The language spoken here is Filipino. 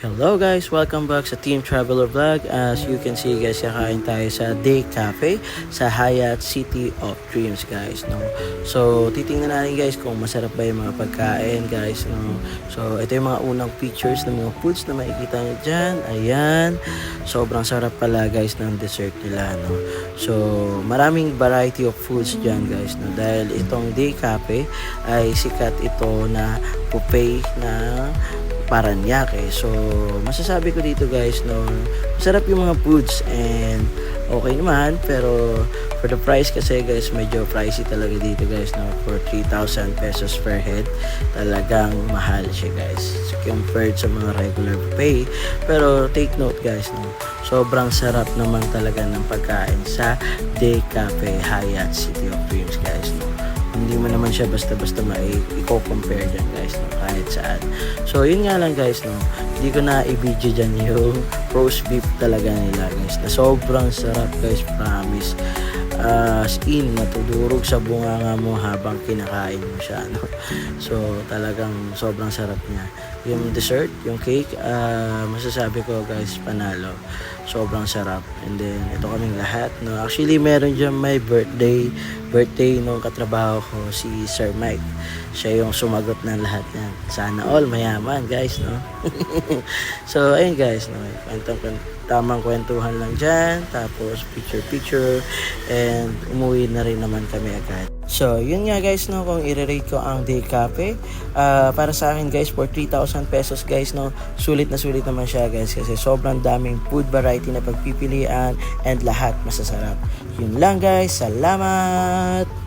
Hello guys! Welcome back sa Team Traveler Vlog. As you can see guys, kakain tayo sa Day Cafe sa Hyatt City of Dreams guys. No? So titingnan natin guys kung masarap ba yung mga pagkain guys. No? So ito yung mga unang pictures ng mga foods na makikita nyo dyan. Ayan. Sobrang sarap pala guys ng dessert nila. No? So maraming variety of foods dyan guys. No? Dahil itong Day Cafe ay sikat ito na buffet na Paranaque. So, masasabi ko dito guys, no, masarap yung mga foods and okay naman, pero for the price kasi guys, medyo pricey talaga dito guys, no, for 3,000 pesos per head, talagang mahal siya guys, compared sa mga regular buffet. Pero take note guys, no, sobrang sarap naman talaga ng pagkain sa Day Cafe Hyatt City of Dreams guys, no. Hindi mo naman siya basta-basta i-compare dyan guys, no, kahit saan. So yun nga lang guys, no, hindi ko na i-video dyan yung roast beef talaga nila guys, na sobrang sarap guys, promise. As in, matudurog sa bunganga mo habang kinakain mo siya, no? So talagang sobrang sarap niya. Yung dessert, yung cake, masasabi ko guys, panalo. Sobrang sarap. And then ito kaming lahat, no. Actually meron dyan may birthday nung katrabaho ko, si Sir Mike. Siya yung sumagot ng lahat yan. Sana all mayaman guys, no. So ayun guys, no, tamang kwentuhan lang dyan, tapos picture and umuwi na rin naman kami agad. So yun nga guys, no, kung i-rate ko ang Day Cafe, para sa akin guys, for 3,000 pesos guys, no, sulit na sulit naman siya guys, kasi sobrang daming food variety na pagpipilian and lahat masasarap. Yun lang guys, salamat!